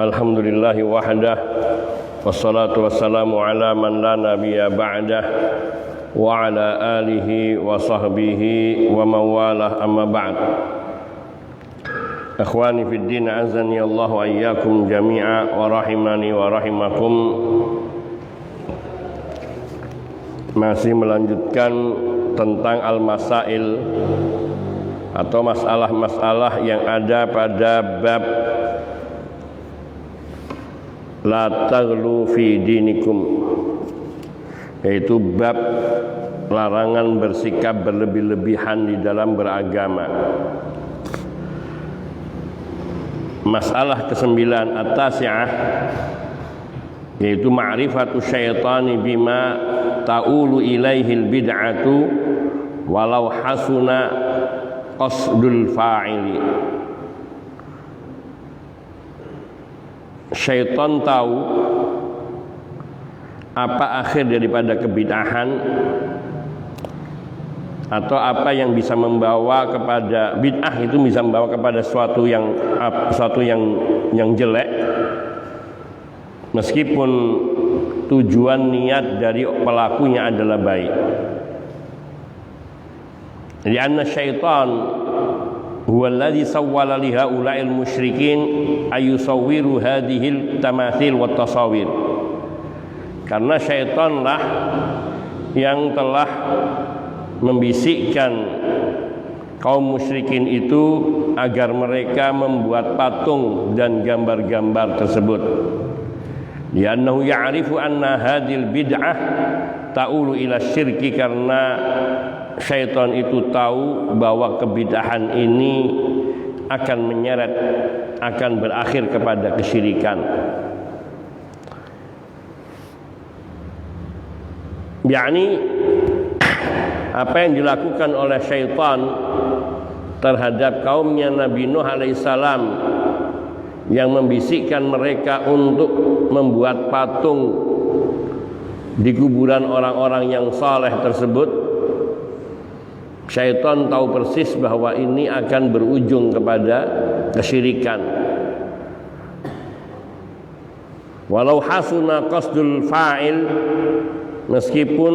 Alhamdulillahi wahdah, wassalatu wassalamu ala man la nabiyya ba'dah, wa ala alihi wa sahbihi wa mawalah, amma ba'd. Akhwani fid din, azani Allah wa iyyakum jami'a wa rahimani wa rahimakum. Masih melanjutkan tentang al-masail atau masalah-masalah yang ada pada bab la taghlu fi dinikum, yaitu bab larangan bersikap berlebih-lebihan di dalam beragama. Masalah ke-9 at-tasi'ah, yaitu ma'rifatu syaitani bima ta'ulu ilaihil bid'atu walau hasuna qasdul fa'ili. Syaitan tahu apa akhir daripada kebid'ahan atau apa yang bisa membawa kepada bid'ah, itu bisa membawa kepada suatu yang jelek, meskipun tujuan niat dari pelakunya adalah baik. Lianna syaitan huwa alladhi sawwala li haula'il musyrikin ayusawwiru hadhil tamathil wat tasawir. Karena syaitanlah yang telah membisikkan kaum musyrikin itu agar mereka membuat patung dan gambar-gambar tersebut. Li'annahu ya'rifu anna hadhil bid'ah ta'ulu ila syirki, karena syaitan itu tahu bahwa kebid'ahan ini akan menyeret, akan berakhir kepada kesyirikan. Yakni apa yang dilakukan oleh syaitan terhadap kaumnya Nabi Nuh alaihissalam, yang membisikkan mereka untuk membuat patung di kuburan orang-orang yang saleh tersebut. Syaitan tahu persis bahwa ini akan berujung kepada kesyirikan. Walau hasuna qasdul fa'il, meskipun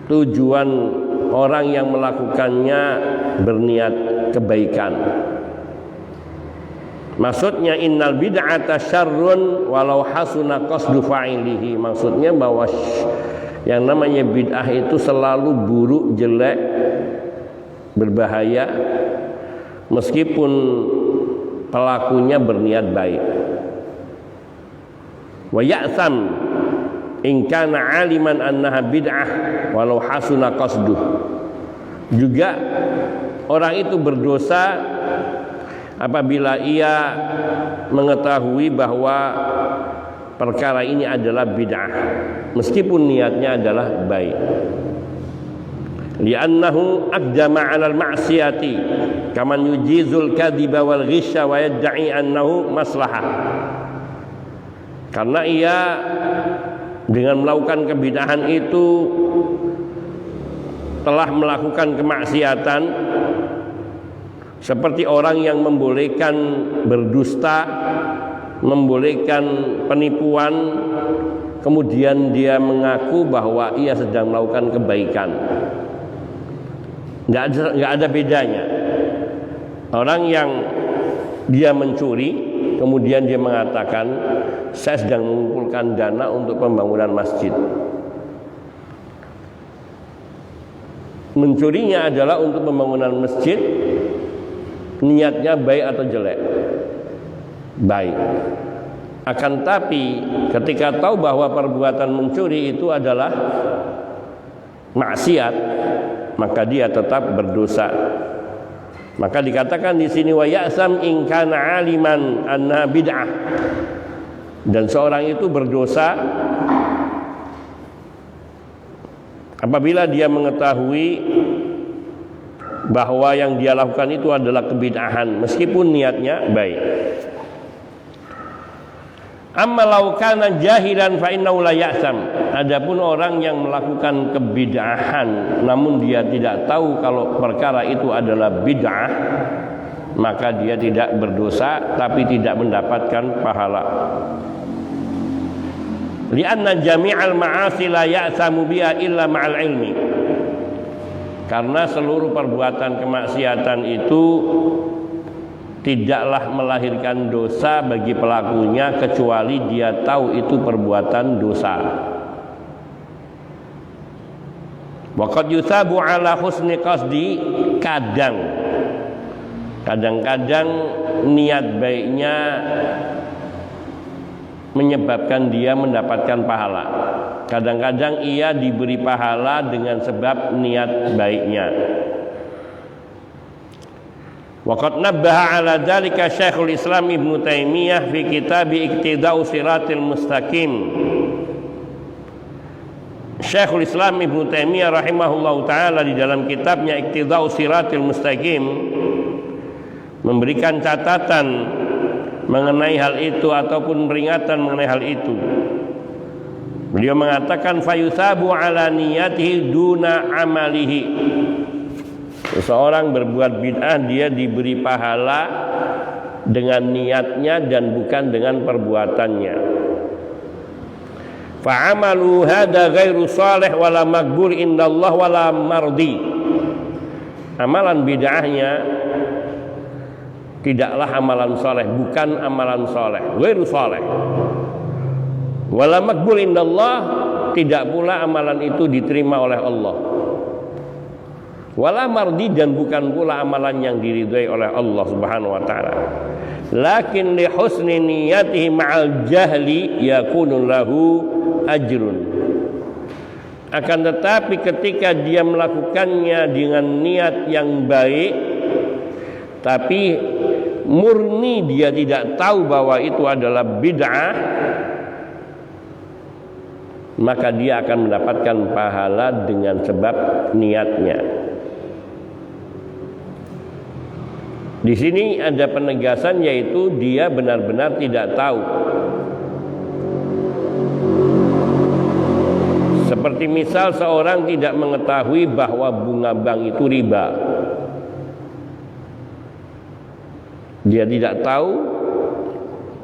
tujuan orang yang melakukannya berniat kebaikan. Maksudnya innal bid'ata syarrun walau hasuna qasdu fa'ilihi. Maksudnya bahwa yang namanya bid'ah itu selalu buruk, jelek, berbahaya, meskipun pelakunya berniat baik. Wa ya'tham in kana 'aliman annaha bid'ah walau hasuna qasduh. Juga orang itu berdosa apabila ia mengetahui bahwa perkara ini adalah bid'ah, meskipun niatnya adalah baik. Li'annahu aqdama 'alal ma'siyati kaman yujizul kadhiba wal ghisya wa yad'i annahu maslahah. Karena ia dengan melakukan kebid'ahan itu telah melakukan kemaksiatan, seperti orang yang membolehkan berdusta, membolehkan penipuan, kemudian dia mengaku bahwa ia sedang melakukan kebaikan. Nggak ada bedanya. Orang yang dia mencuri, kemudian dia mengatakan saya sedang mengumpulkan dana untuk pembangunan masjid. Mencurinya adalah untuk pembangunan masjid. Niatnya baik atau jelek? Baik. Akan tapi ketika tahu bahwa perbuatan mencuri itu adalah maksiat, maka dia tetap berdosa. Maka dikatakan di sini wa ya'sam in kana 'aliman anna bid'ah. Dan seorang itu berdosa apabila dia mengetahui bahwa yang dia lakukan itu adalah kebid'ahan, meskipun niatnya baik. Amma law kana jahilan fa innahu la ya'sam. Adapun orang yang melakukan kebid'ahan namun dia tidak tahu kalau perkara itu adalah bid'ah, maka dia tidak berdosa tapi tidak mendapatkan pahala. Lianna jami'al ma'asi la ya'samu biha illa ma'al ilmi. Karena seluruh perbuatan kemaksiatan itu tidaklah melahirkan dosa bagi pelakunya kecuali dia tahu itu perbuatan dosa. Wa qad yusabu ala husni qasdi, kadang-kadang niat baiknya menyebabkan dia mendapatkan pahala. Kadang-kadang ia diberi pahala dengan sebab niat baiknya. Waqad nabbaha ala dzalika Syekhul Islam Ibnu Taimiyah fi kitab Iqtida'u Shiratil Mustaqim. Syekhul Islam Ibnu Taimiyah rahimahullahu taala di dalam kitabnya Iqtida'u Shiratil Mustaqim memberikan catatan mengenai hal itu ataupun peringatan mengenai hal itu. Beliau mengatakan fayusabu ala niyatihi duna amalihi. Seseorang berbuat bid'ah dia diberi pahala dengan niatnya dan bukan dengan perbuatannya. Fa'amalu hadza ghairu shalih wala maqbul indallah wala mardi. Amalan bid'ahnya tidaklah amalan soleh, bukan amalan soleh, ghairu soleh. Wala maqbul indallah, tidak pula amalan itu diterima oleh Allah. Wala mardi, dan bukan pula amalan yang diridhai oleh Allah Subhanahu wa taala. Lakin li husni niyatihi ma'al jahli yakunu lahu ajrun. Akan tetapi ketika dia melakukannya dengan niat yang baik tapi murni dia tidak tahu bahwa itu adalah bid'ah, maka dia akan mendapatkan pahala dengan sebab niatnya. Di sini ada penegasan, yaitu dia benar-benar tidak tahu. Seperti misal seorang tidak mengetahui bahwa bunga bank itu riba. Dia tidak tahu,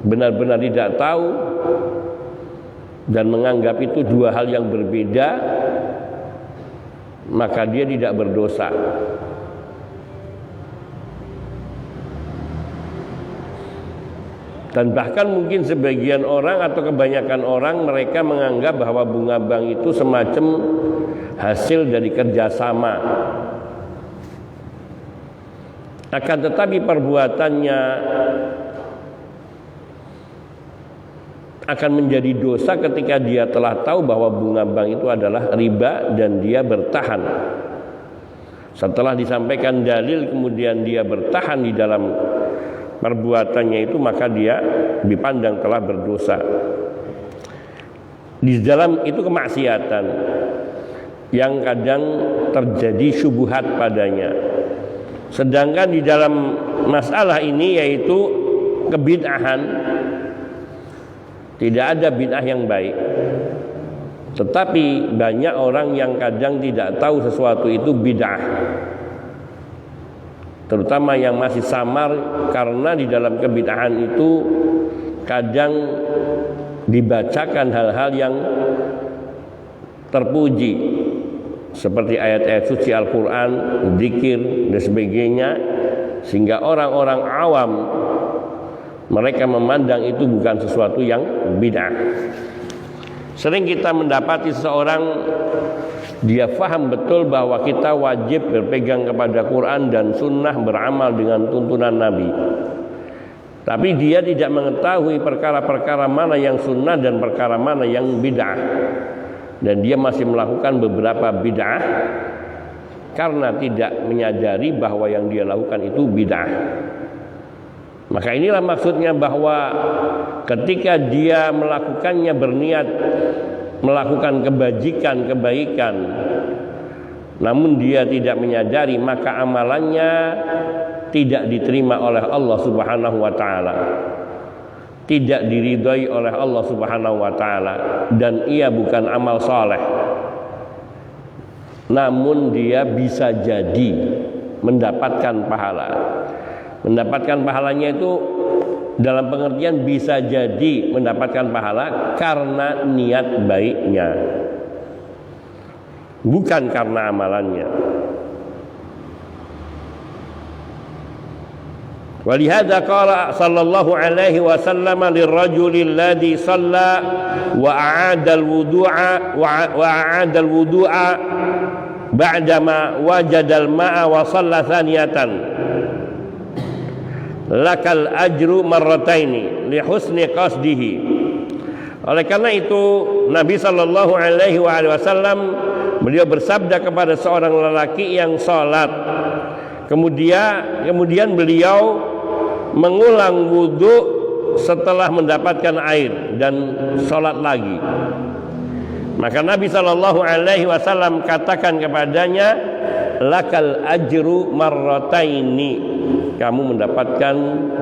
benar-benar tidak tahu, dan menganggap itu dua hal yang berbeda, maka dia tidak berdosa. Dan bahkan mungkin sebagian orang atau kebanyakan orang mereka menganggap bahwa bunga bank itu semacam hasil dari kerjasama. Akan tetapi perbuatannya akan menjadi dosa ketika dia telah tahu bahwa bunga bank itu adalah riba dan dia bertahan. Setelah disampaikan dalil kemudian dia bertahan di dalam perbuatannya itu, maka dia dipandang telah berdosa. Di dalam itu kemaksiatan yang kadang terjadi syubhat padanya. Sedangkan di dalam masalah ini yaitu kebid'ahan, tidak ada bid'ah yang baik. Tetapi banyak orang yang kadang tidak tahu sesuatu itu bid'ah, terutama yang masih samar, karena di dalam kebid'ahan itu kadang dibacakan hal-hal yang terpuji seperti ayat-ayat suci Al-Quran, zikir dan sebagainya, sehingga orang-orang awam mereka memandang itu bukan sesuatu yang bid'ah. Sering kita mendapati seseorang dia faham betul bahwa kita wajib berpegang kepada Quran dan Sunnah, beramal dengan tuntunan Nabi, tapi dia tidak mengetahui perkara-perkara mana yang sunnah dan perkara mana yang bid'ah, dan dia masih melakukan beberapa bid'ah karena tidak menyadari bahwa yang dia lakukan itu bid'ah. Maka inilah maksudnya bahwa ketika dia melakukannya berniat melakukan kebajikan, kebaikan, namun dia tidak menyadari, maka amalannya tidak diterima oleh Allah Subhanahu wa taala, tidak diridhai oleh Allah Subhanahu wa taala, dan ia bukan amal saleh. Namun dia bisa jadi mendapatkan pahala. Mendapatkan pahalanya itu dalam pengertian bisa jadi mendapatkan pahala karena niat baiknya, bukan karena amalannya. Walihada qala sallallahu alaihi wasallam lirrajuli alladhi shalla wa a'ada al-wudu'a ba'dama wajada al-ma'a wa shalla thaniyatan lakal ajru marrataini li husni qasdihi. Oleh karena itu Nabi sallallahu alaihi wasallam beliau bersabda kepada seorang lelaki yang salat, kemudian beliau mengulang wudu setelah mendapatkan air dan sholat lagi, maka Nabi sallallahu alaihi wasallam katakan kepadanya, lakal ajru marrataini, kamu mendapatkan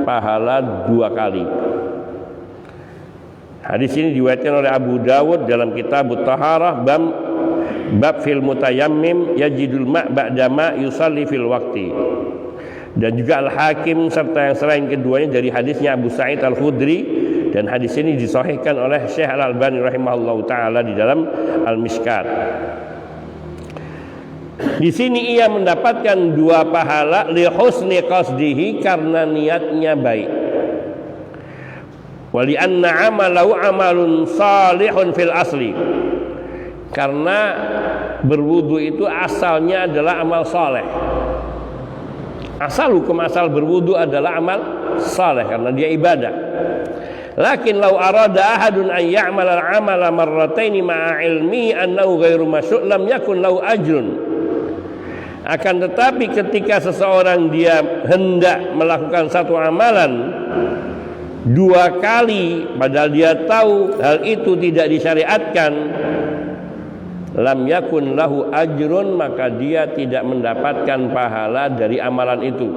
pahala 2 kali. Hadis ini diriwayatkan oleh Abu Dawud dalam kitab Taharah bab fil mutayammim yajidul ma' ba'da ma yusalli fil waqti, dan juga Al-Hakim serta yang selain keduanya dari hadisnya Abu Sa'id Al-Khudri, dan hadis ini disahihkan oleh Syekh Al-Albani rahimahullahu taala di dalam Al-Mishkat. Di sini ia mendapatkan 2 pahala li husni qasdihi, karena niatnya baik. Wa li anna amalahu amalun salihun fil asli, karena berwudu itu asalnya adalah amal saleh. Asal hukum asal berwudu adalah amal saleh karena dia ibadah. Lakin law arada ahadun an ya'mal al-amala marrataini ma'a ilmi annahu ghairu masyu' lam yakun lahu ajrun. Akan tetapi ketika seseorang dia hendak melakukan satu amalan 2 kali padahal dia tahu hal itu tidak disyariatkan, lam yakun lahu ajrun, maka dia tidak mendapatkan pahala dari amalan itu.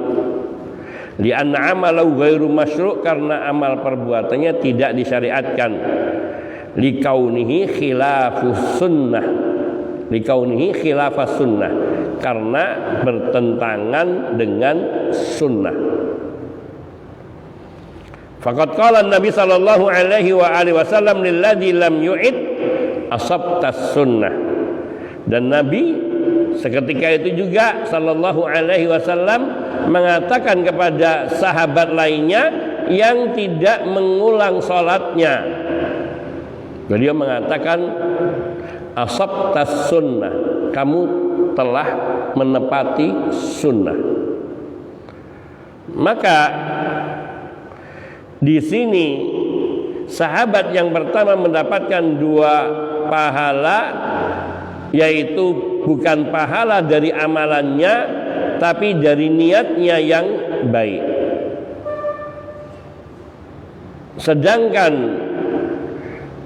Li'anna amalahu ghairu masyru', karena amal perbuatannya tidak disyariatkan. Likaunihi khilafus sunnah, likaunihi khilafas sunnah, karena bertentangan dengan sunnah. Faqad qala Nabi sallallahu alaihi wa alihi wasallam lilladzi lam yu'id asabtas sunnah, dan Nabi seketika itu juga sallallahu alaihi wasallam mengatakan kepada sahabat lainnya yang tidak mengulang salatnya, beliau mengatakan asabtas sunnah, kamu telah menepati sunnah. Maka di sini sahabat yang pertama mendapatkan 2 pahala, yaitu bukan pahala dari amalannya tapi dari niatnya yang baik. Sedangkan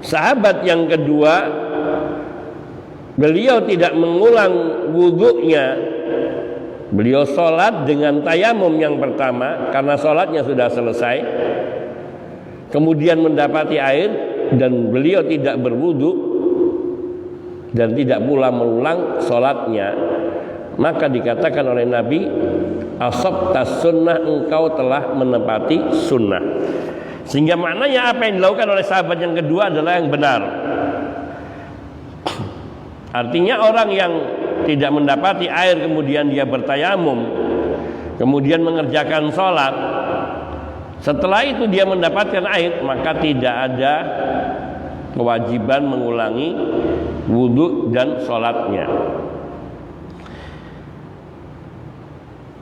sahabat yang kedua, beliau tidak mengulang wudunya, beliau sholat dengan tayamum yang pertama karena sholatnya sudah selesai, kemudian mendapati air dan beliau tidak berwudu dan tidak pula mengulang sholatnya, maka dikatakan oleh Nabi, asabtas sunnah, engkau telah menepati sunnah. Sehingga maknanya apa yang dilakukan oleh sahabat yang kedua adalah yang benar. Artinya orang yang tidak mendapati air kemudian dia bertayamum, kemudian mengerjakan sholat, setelah itu dia mendapatkan air, maka tidak ada kewajiban mengulangi wudu dan sholatnya.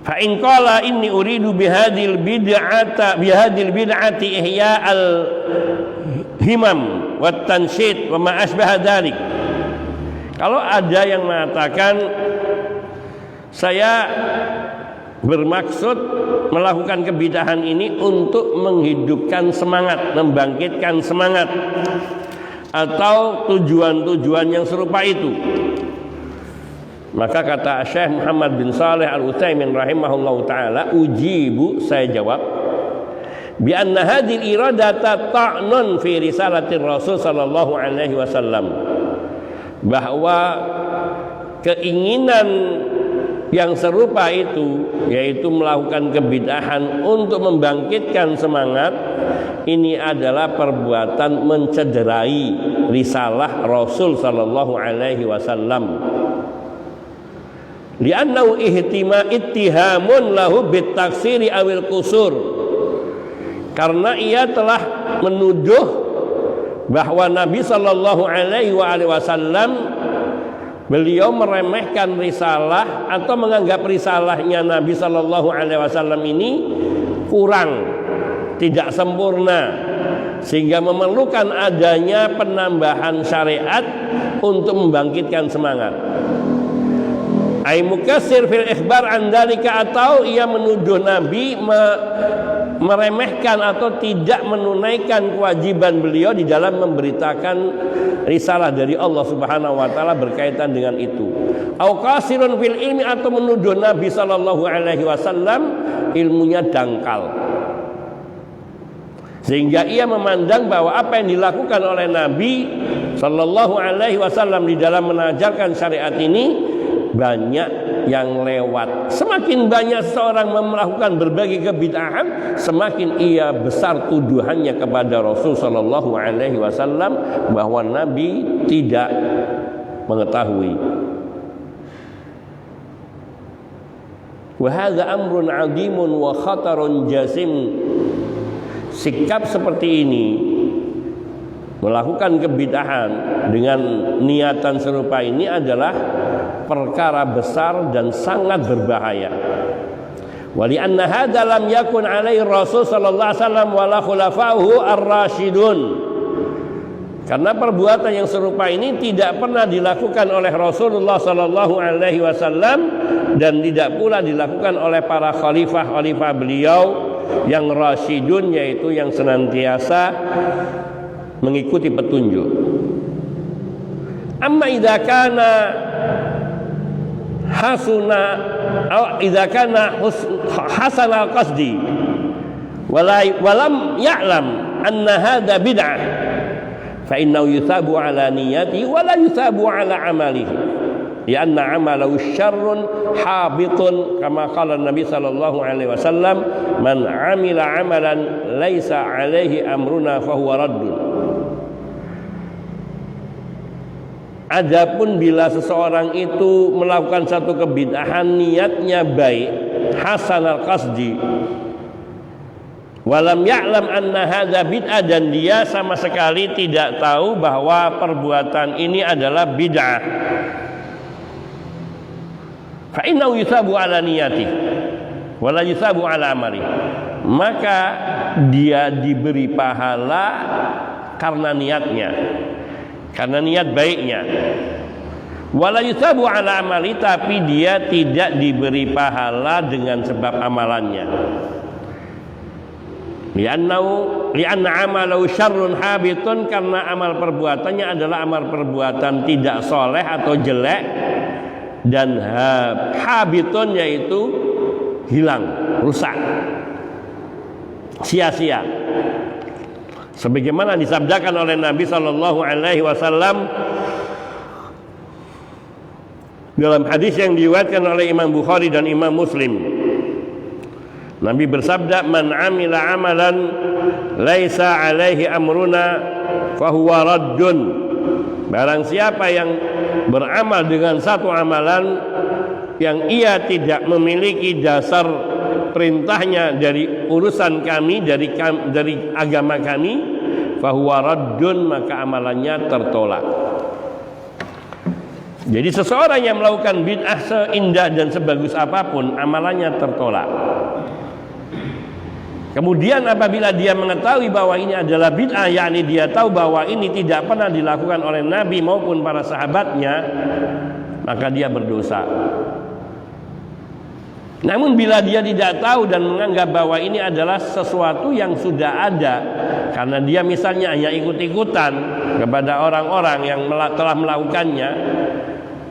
Fa in qala inni uridu bihadil bid'ati ihya'al himam wat tansyid wa ma asbaha dzalik. Kalau ada yang mengatakan saya bermaksud melakukan kebidahan ini untuk menghidupkan semangat, membangkitkan semangat, atau tujuan-tujuan yang serupa itu, maka kata Syekh Muhammad bin Shalih Al-Utsaimin rahimahullahu taala, ujibu, saya jawab, bi anna hadhil iradata ta'nun fi risalatir Rasul sallallahu alaihi wasallam, bahwa keinginan yang serupa itu, yaitu melakukan kebid'ahan untuk membangkitkan semangat, ini adalah perbuatan mencederai risalah Rasul sallallahu alaihi wasallam. Li'annahu ittihamun lahu bitaksiri awil kusur, karena ia telah menuduh bahwa Nabi sallallahu alaihi wasallam beliau meremehkan risalah atau menganggap risalahnya Nabi sallallahu alaihi wasallam ini kurang, tidak sempurna, sehingga memerlukan adanya penambahan syariat untuk membangkitkan semangat. Ai mukassir fil ikhbar an dzalika, atau ia menuduh Nabi meremehkan atau tidak menunaikan kewajiban beliau di dalam memberitakan risalah dari Allah Subhanahu wa taala berkaitan dengan itu. Au qasirun fil ilmi, atau menuduh Nabi sallallahu alaihi wasallam ilmunya dangkal, sehingga ia memandang bahwa apa yang dilakukan oleh Nabi sallallahu alaihi wasallam di dalam mengajarkan syariat ini banyak yang lewat. Semakin banyak seorang melakukan berbagai kebid'ahan, semakin ia besar tuduhannya kepada Rasul sallallahu alaihi wasallam bahwa Nabi tidak mengetahui. Wa hadza amrun 'azimun wa khatarun jasim. Sikap seperti ini, melakukan kebid'ahan dengan niatan serupa ini adalah perkara besar dan sangat berbahaya. Wali anna hadza lam yakun alaihi Rasul sallallahu alaihi wasallam wala khulafa'uhu ar-rasyidun. Karena perbuatan yang serupa ini tidak pernah dilakukan oleh Rasulullah sallallahu alaihi wasallam dan tidak pula dilakukan oleh para khalifah beliau yang rasyidun, yaitu yang senantiasa mengikuti petunjuk. Amma idza kana hasuna atau idza kana hasan al-qasdi walam ya'lam anna hadza bid'ah fa innahu yuthabu ala niyyati wa la yuthabu ala amalihi, lianna amalahu syarrun habitun, kama qala Nabi sallallahu alaihi wasallam, man amila amalan laisa alaihi amruna fa huwa raddun. Adapun bila seseorang itu melakukan satu kebid'ahan, niatnya baik, hasan al-qasdi, walam ya'lam anna hadza bid'ah, dan dia sama sekali tidak tahu bahwa perbuatan ini adalah bid'ah, fa innahu yusabu ala niyati wa la yusabu ala amali, maka dia diberi pahala karena niatnya, karena niat baiknya. Wala yusabu ala amali, tapi dia tidak diberi pahala dengan sebab amalannya. Lianna amalahu syarrun habitun, karena amal perbuatannya adalah amal perbuatan tidak soleh atau jelek, dan habitun yaitu hilang, rusak, sia-sia. Sebagaimana disabdakan oleh Nabi sallallahu alaihi wasallam dalam hadis yang diriwayatkan oleh Imam Bukhari dan Imam Muslim. Nabi bersabda, man amila amalan laisa alaihi amruna fahuwa raddun. Barang siapa yang beramal dengan satu amalan yang ia tidak memiliki dasar perintahnya dari urusan kami, dari agama kami, fahuwa raddun, maka amalannya tertolak. Jadi seseorang yang melakukan bid'ah seindah dan sebagus apapun, amalannya tertolak. Kemudian apabila dia mengetahui bahwa ini adalah bid'ah, yakni dia tahu bahwa ini tidak pernah dilakukan oleh Nabi maupun para sahabatnya, maka dia berdosa. Namun bila dia tidak tahu dan menganggap bahwa ini adalah sesuatu yang sudah ada, karena dia misalnya hanya ikut-ikutan kepada orang-orang yang telah melakukannya,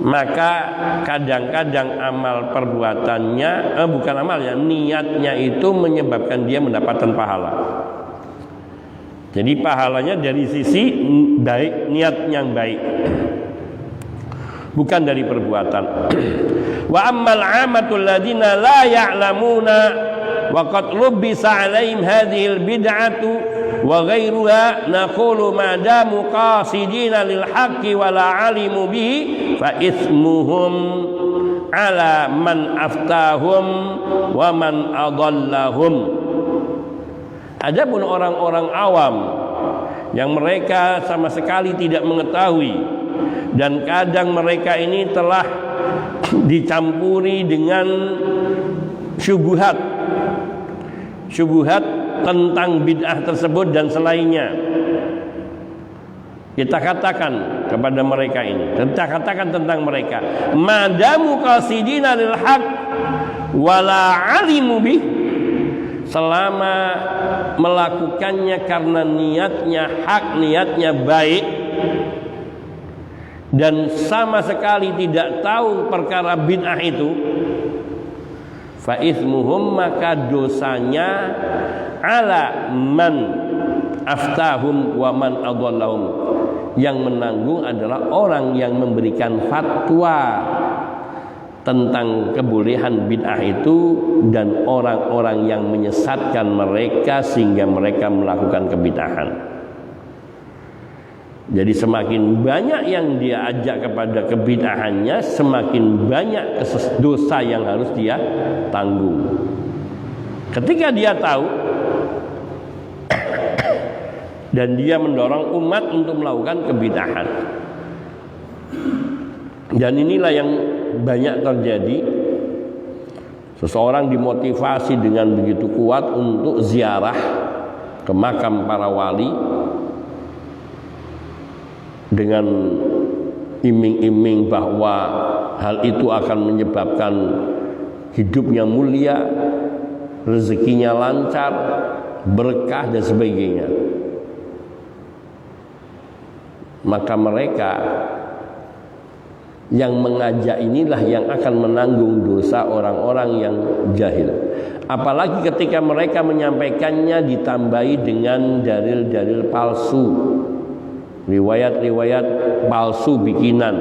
maka kadang-kadang amal perbuatannya, bukan amalnya, niatnya itu menyebabkan dia mendapatkan pahala. Jadi pahalanya dari sisi baik, niat yang baik. bukan dari perbuatan. Wa ammal 'amatul ladina la ya'lamuna wa qad lubbisa 'alaihim hadhil bid'atu wa ghairuha naqulu ma damu qasidina lil haqqi wa la 'alimu bihi fa itsmuhum 'ala man aftahum wa man adallahum. Adapun orang-orang awam yang mereka sama sekali tidak mengetahui dan kadang mereka ini telah dicampuri dengan syubhat tentang bid'ah tersebut dan selainnya. Kita katakan kepada mereka ini, kita katakan tentang mereka, madamu qasidina lil haq wala alimu bih, selama melakukannya karena niatnya hak, niatnya baik, dan sama sekali tidak tahu perkara bid'ah itu, fa itsmuhum, maka dosanya ala man aftahum wa man adallahum, yang menanggung adalah orang yang memberikan fatwa tentang kebolehan bid'ah itu dan orang-orang yang menyesatkan mereka sehingga mereka melakukan kebid'ahan. Jadi semakin banyak yang dia ajak kepada kebid'ahannya, semakin banyak dosa yang harus dia tanggung. Ketika dia tahu dan dia mendorong umat untuk melakukan kebid'ahan. Dan inilah yang banyak terjadi. Seseorang dimotivasi dengan begitu kuat untuk ziarah ke makam para wali dengan iming-iming bahwa hal itu akan menyebabkan hidupnya mulia, rezekinya lancar, berkah dan sebagainya. Maka mereka yang mengajak inilah yang akan menanggung dosa orang-orang yang jahil. Apalagi ketika mereka menyampaikannya ditambahi dengan dalil-dalil palsu, riwayat-riwayat palsu bikinan,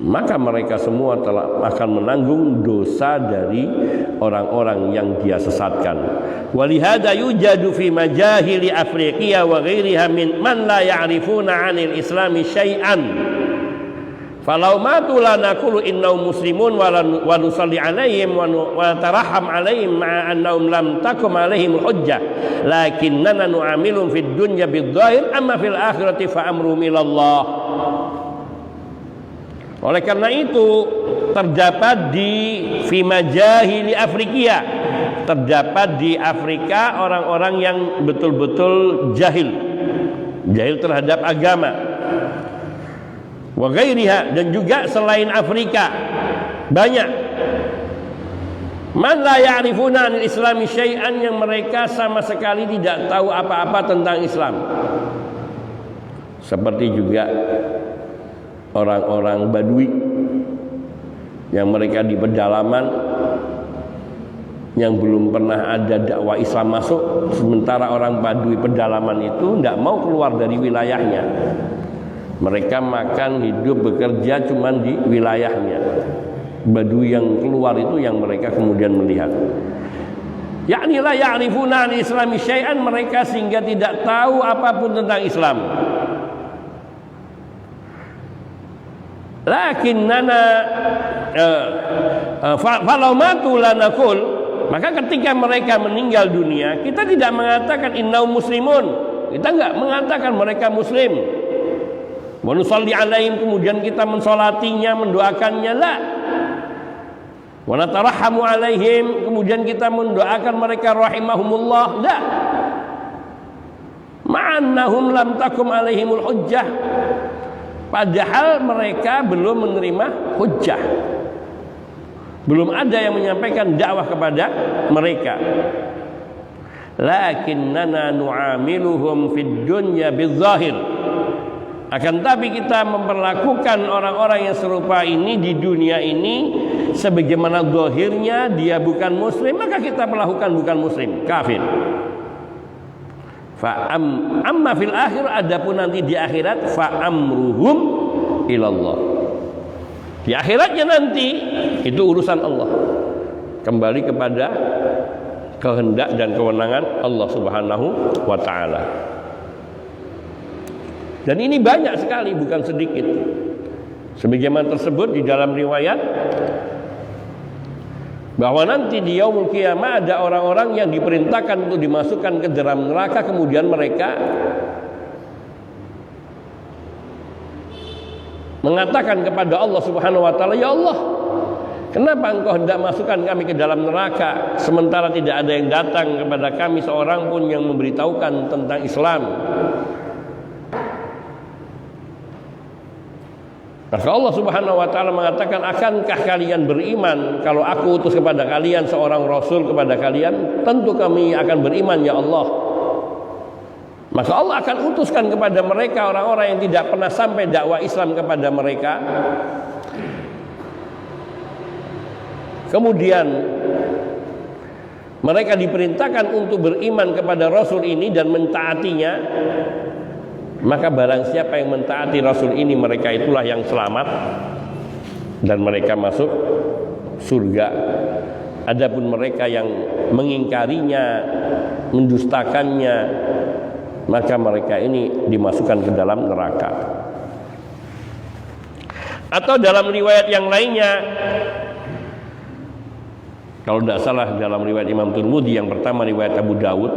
maka mereka semua akan menanggung dosa dari orang-orang yang dia sesatkan. Walihada yujadu fi majahili Afriqiya wa ghairiha min man la ya'rifuna 'anil islami syai'an. Falau matu la naqulu innahum muslimun wa nusalli 'alaihim wa tarahham 'alaihim ma'a annahum lam takum 'alaihim hujjah, lakinnana nu'amilum fid dunya bidh-dhahir amma fil akhirati fa amruhum ila Allah. Oleh karena itu terdapat di fi majahili Afriqiya, terdapat di Afrika orang-orang yang betul-betul jahil terhadap agama. Wa ghairiha, dan juga selain Afrika banyak man la ya'rifuna 'anil islami syai'an, yang mereka sama sekali tidak tahu apa-apa tentang Islam. Seperti juga orang-orang Badui yang mereka di pedalaman yang belum pernah ada dakwah Islam masuk, sementara orang Badui pedalaman itu tidak mau keluar dari wilayahnya. Mereka makan, hidup, bekerja cuma di wilayahnya. Badui yang keluar itu yang mereka kemudian melihat, yakni la ya'rifuna al-islami syai'an, mereka sehingga tidak tahu apapun tentang Islam. Lakinnana falau matu lanaqul, maka ketika mereka meninggal dunia, kita tidak mengatakan innahum muslimun, kita enggak mengatakan mereka muslim. Wa nusalli 'alaihim, kemudian kita mensolatinya, mendoakannya, la. Wa natarahhamu 'alaihim, kemudian kita mendoakan mereka rahimahumullah, la. Ma'annahum lam takum 'alaihimul hujjah, padahal mereka belum menerima hujjah, belum ada yang menyampaikan dakwah kepada mereka. Lakinnana nu'amiluhum fid dunya bidzahir, akan tapi kita memperlakukan orang-orang yang serupa ini di dunia ini sebagaimana zahirnya dia bukan muslim, maka kita perlakukan bukan muslim, kafir. Amma fil akhir, adapun nanti di akhirat fa amruhum ilallah. Di akhiratnya nanti itu urusan Allah. Kembali kepada kehendak dan kewenangan Allah Subhanahu wa taala. Dan ini banyak sekali, bukan sedikit. Sebagaimana tersebut di dalam riwayat bahwa nanti di yaumul qiyamah ada orang-orang yang diperintahkan untuk dimasukkan ke dalam neraka, kemudian mereka mengatakan kepada Allah Subhanahu wa taala, "Ya Allah, kenapa engkau hendak masukkan kami ke dalam neraka sementara tidak ada yang datang kepada kami seorang pun yang memberitahukan tentang Islam?" Maka Allah Subhanahu wa taala mengatakan, "Akankah kalian beriman kalau aku utus kepada kalian seorang rasul kepada kalian? Tentu kami akan beriman, ya Allah." Maka Allah akan utuskan kepada mereka orang-orang yang tidak pernah sampai dakwah Islam kepada mereka. Kemudian mereka diperintahkan untuk beriman kepada rasul ini dan mentaatinya. Maka barang siapa yang mentaati rasul ini, mereka itulah yang selamat dan mereka masuk surga. Adapun mereka yang mengingkarinya, mendustakannya, maka mereka ini dimasukkan ke dalam neraka. Atau dalam riwayat yang lainnya, kalau tidak salah dalam riwayat Imam Tirmidzi, yang pertama riwayat Abu Dawud,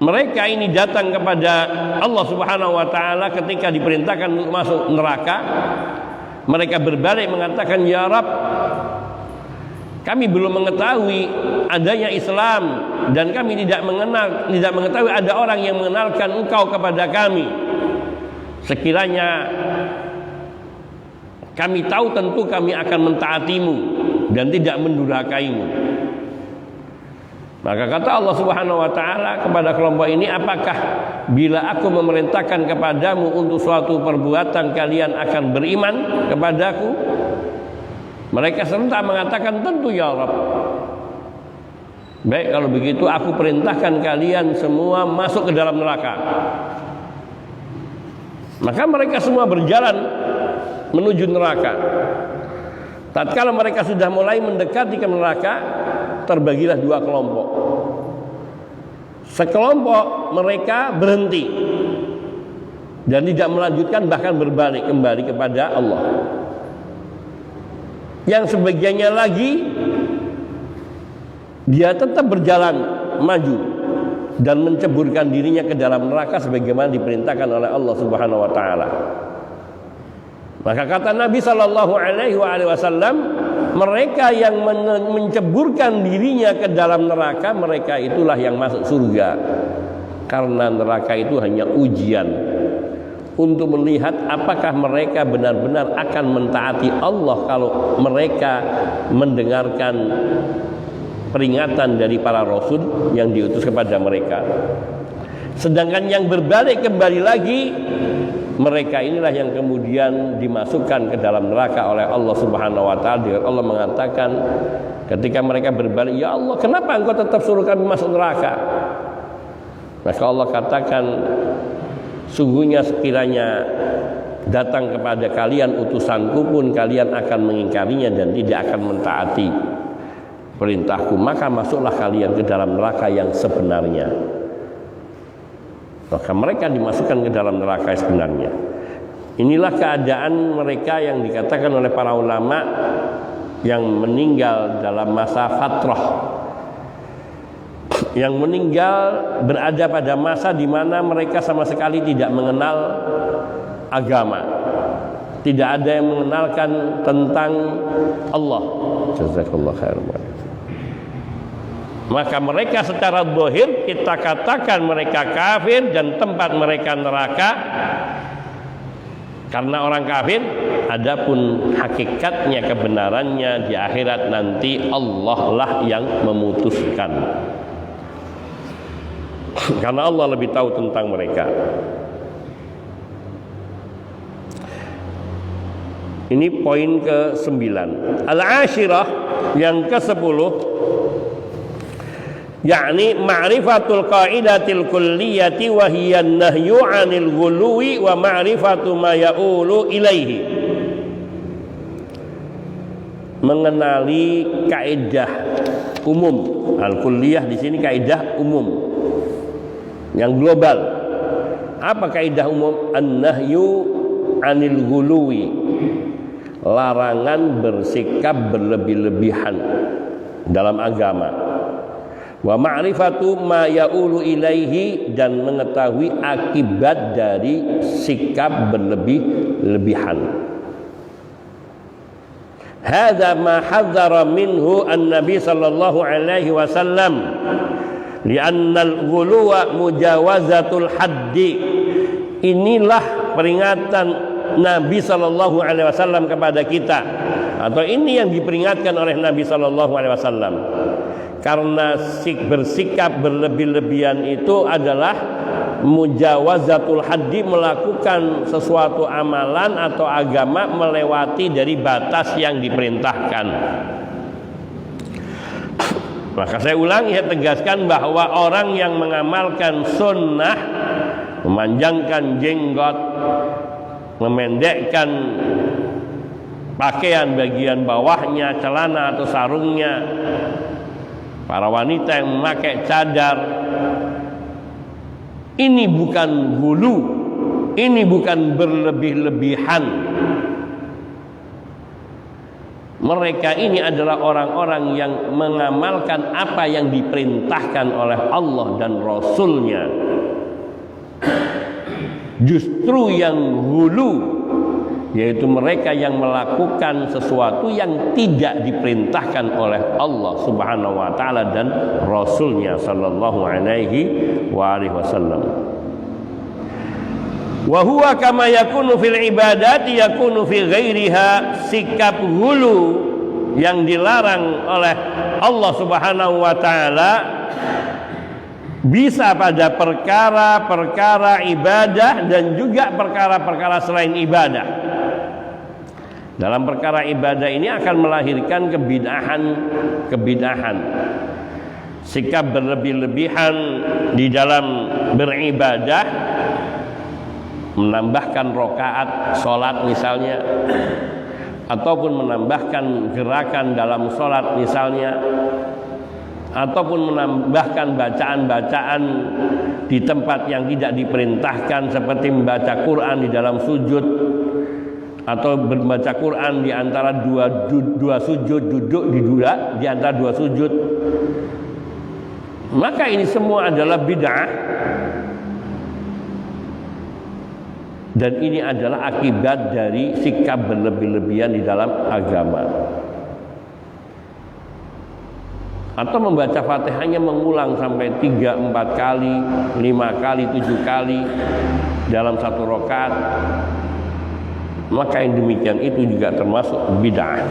mereka ini datang kepada Allah Subhanahu wa taala ketika diperintahkan untuk masuk neraka. Mereka berbalik mengatakan, "Ya Rabb, kami belum mengetahui adanya Islam dan kami tidak mengetahui ada orang yang mengenalkan Engkau kepada kami. Sekiranya kami tahu, tentu kami akan mentaatimu dan tidak mendurhakaimu." Maka kata Allah Subhanahu wa taala kepada kelompok ini, "Apakah bila aku memerintahkan kepadamu untuk suatu perbuatan kalian akan beriman kepadaku?" Mereka serentak mengatakan, "Tentu ya Rabb." "Baik, kalau begitu aku perintahkan kalian semua masuk ke dalam neraka." Maka mereka semua berjalan menuju neraka. Tatkala mereka sudah mulai mendekati ke neraka, terbagilah dua kelompok. Sekelompok mereka berhenti dan tidak melanjutkan, bahkan berbalik kembali kepada Allah. Yang sebagiannya lagi dia tetap berjalan maju dan menceburkan dirinya ke dalam neraka sebagaimana diperintahkan oleh Allah Subhanahu wa taala. Maka kata Nabi sallallahu alaihi wasallam, mereka yang menceburkan dirinya ke dalam neraka, mereka itulah yang masuk surga. Karena neraka itu hanya ujian untuk melihat apakah mereka benar-benar akan mentaati Allah kalau mereka mendengarkan peringatan dari para rasul yang diutus kepada mereka. Sedangkan yang berbalik kembali lagi, mereka inilah yang kemudian dimasukkan ke dalam neraka oleh Allah Subhanahu wa taala. Allah mengatakan ketika mereka berbalik, "Ya Allah, kenapa Engkau tetap suruh kami masuk neraka?" Maka Allah katakan, "Sungguhnya sekiranya datang kepada kalian utusanku pun kalian akan mengingkarinya dan tidak akan mentaati perintahku, maka masuklah kalian ke dalam neraka yang sebenarnya." Maka mereka dimasukkan ke dalam neraka sebenarnya. Inilah keadaan mereka yang dikatakan oleh para ulama yang meninggal dalam masa fatrah, yang meninggal berada pada masa di mana mereka sama sekali tidak mengenal agama, tidak ada yang mengenalkan tentang Allah. Jazakallahu khairan. Maka mereka secara zahir kita katakan mereka kafir dan tempat mereka neraka karena orang kafir. Adapun hakikatnya, kebenarannya di akhirat nanti Allah lah yang memutuskan, karena Allah lebih tahu tentang mereka. Ini poin ke-9. Al-ashirah, yang ke-10, yakni ma'rifatul qaidatil kulliyati wa hiya an-nahyu 'anil ghuluwi wa ma'rifatu ma ya'ulu ilaihi. Mengenali kaidah umum. Al-kulliyah di sini kaidah umum yang global. Apa kaidah umum? An-nahyu 'anil ghuluwi, larangan bersikap berlebih-lebihan dalam agama. Wa ma'rifatu ma ya'ulu ilaihi, dan mengetahui akibat dari sikap berlebih-lebihan. Hadza ma hadzara minhu an-nabi sallallahu alaihi wasallam li'anna al-ghuluwa mujawazatul haddi. Inilah peringatan Nabi sallallahu alaihi wasallam kepada kita, atau ini yang diperingatkan oleh Nabi sallallahu alaihi wasallam. Karena bersikap berlebih-lebihan itu adalah mujawazatul haddi, melakukan sesuatu amalan atau agama melewati dari batas yang diperintahkan. Maka saya ulangi, saya tegaskan bahwa orang yang mengamalkan sunnah, memanjangkan jenggot, memendekkan pakaian bagian bawahnya, celana atau sarungnya, para wanita yang memakai cadar, ini bukan hulu, ini bukan berlebih-lebihan. Mereka ini adalah orang-orang yang mengamalkan apa yang diperintahkan oleh Allah dan Rasul-Nya. Justru yang hulu, yaitu mereka yang melakukan sesuatu yang tidak diperintahkan oleh Allah Subhanahu wa taala dan Rasul-Nya sallallahu alaihi wasallam. Wa huwa kama yakunu fil ibadati yakunu fi ghairiha. Sikap hulu yang dilarang oleh Allah Subhanahu wa taala bisa pada perkara-perkara ibadah dan juga perkara-perkara selain ibadah. Dalam perkara ibadah ini akan melahirkan kebid'ahan. Sikap berlebih-lebihan di dalam beribadah, menambahkan rakaat sholat misalnya, ataupun menambahkan gerakan dalam sholat misalnya, ataupun menambahkan bacaan-bacaan di tempat yang tidak diperintahkan, seperti membaca Quran di dalam sujud, atau membaca Quran di antara dua sujud, duduk di antara dua sujud. Maka ini semua adalah bid'ah, dan ini adalah akibat dari sikap berlebih-lebihan di dalam agama. Atau membaca Fatihahnya mengulang sampai 3, 4 kali, 5 kali, 7 kali dalam satu rakaat, maka yang demikian itu juga termasuk bid'ah.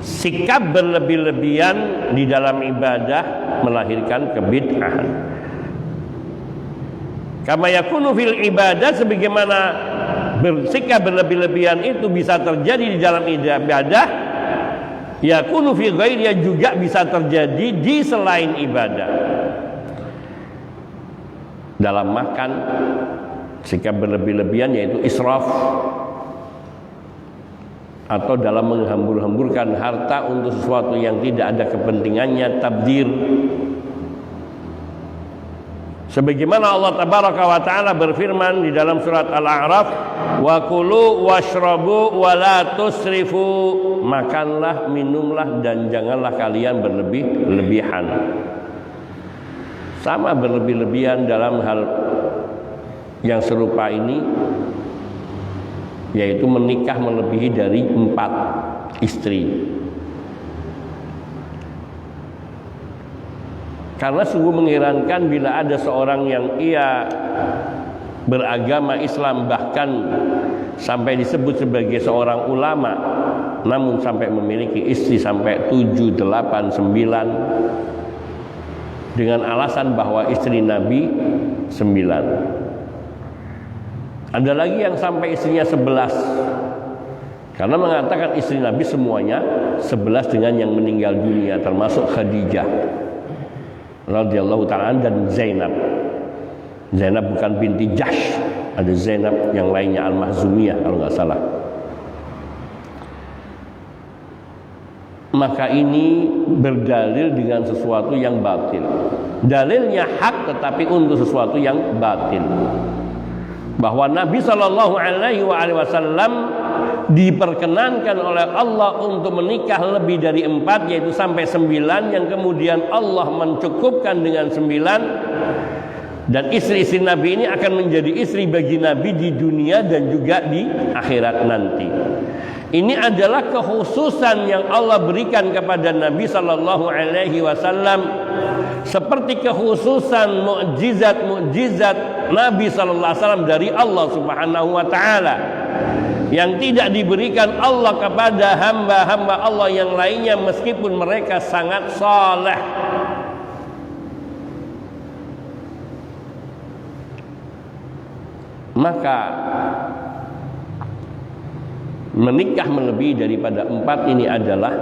Sikap berlebih-lebihan di dalam ibadah melahirkan kebid'ahan. Kama yakunu fil ibadah, sebagaimana bersikap berlebih-lebihan itu bisa terjadi di dalam ibadah, yakunu fi ghairiha, juga bisa terjadi di selain ibadah. Dalam makan, sikap berlebih-lebihan yaitu israf, atau dalam menghambur-hamburkan harta untuk sesuatu yang tidak ada kepentingannya, tabdzir. Sebagaimana Allah tabaraka wa taala berfirman di dalam surat Al-A'raf, wa kulu washrabu wa la tusrifu, makanlah, minumlah, dan janganlah kalian berlebih-lebihan. Sama berlebih-lebihan dalam hal yang serupa ini, yaitu menikah melebihi dari 4 istri. Karena sungguh mengherankan bila ada seorang yang ia beragama Islam, bahkan sampai disebut sebagai seorang ulama, namun sampai memiliki istri sampai 7, 8, 9 dengan alasan bahwa istri Nabi 9. Ada lagi yang sampai istrinya 11, karena mengatakan istri Nabi semuanya 11 dengan yang meninggal dunia, termasuk Khadijah. radhiyallahu ta'ala dan Zainab. Zainab bukan binti Jahsh, ada Zainab yang lainnya Al-Mahzumiyah kalau nggak salah. Maka ini berdalil dengan sesuatu yang batil. Dalilnya hak tetapi untuk sesuatu yang batil. Bahwa Nabi Shallallahu Alaihi Wasallam diperkenankan oleh Allah untuk menikah lebih dari 4, yaitu sampai 9, yang kemudian Allah mencukupkan dengan 9, dan istri-istri Nabi ini akan menjadi istri bagi Nabi di dunia dan juga di akhirat nanti. Ini adalah kekhususan yang Allah berikan kepada Nabi Sallallahu Alaihi Wasallam, seperti kekhususan mukjizat Nabi Sallallahu Alaihi Wasallam dari Allah Subhanahu Wa Taala, yang tidak diberikan Allah kepada hamba-hamba Allah yang lainnya meskipun mereka sangat saleh. Maka menikah melebihi daripada 4 ini adalah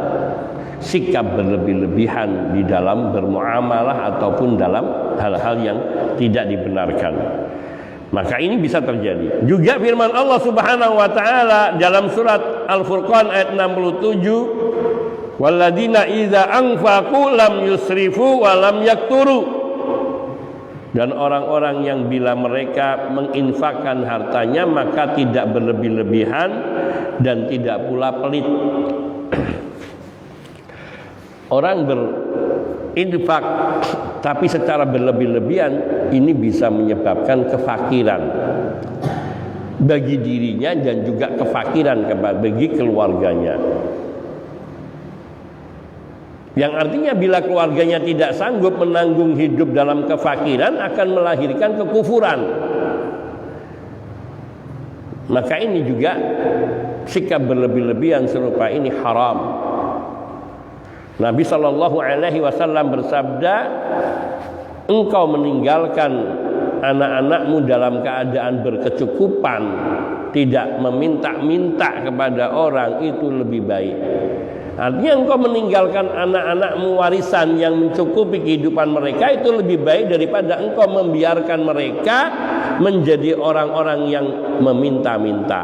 sikap berlebih-lebihan di dalam bermuamalah ataupun dalam hal-hal yang tidak dibenarkan. Maka ini bisa terjadi. Juga firman Allah Subhanahu wa taala dalam surat Al-Furqan ayat 67, "Walladzina idza anfaqu lam yusrifu wa lam yakturu." Dan orang-orang yang bila mereka menginfakkan hartanya maka tidak berlebih-lebihan dan tidak pula pelit. Orang berinfak tapi secara berlebih-lebihan ini bisa menyebabkan kefakiran bagi dirinya dan juga kefakiran bagi keluarganya. Yang artinya bila keluarganya tidak sanggup menanggung hidup dalam kefakiran akan melahirkan kekufuran. Maka ini juga sikap berlebih-lebihan serupa ini haram. Nabi Shallallahu Alaihi Wasallam bersabda, engkau meninggalkan anak-anakmu dalam keadaan berkecukupan, tidak meminta-minta kepada orang, itu lebih baik. Artinya engkau meninggalkan anak-anakmu warisan yang mencukupi kehidupan mereka, itu lebih baik daripada engkau membiarkan mereka menjadi orang-orang yang meminta-minta.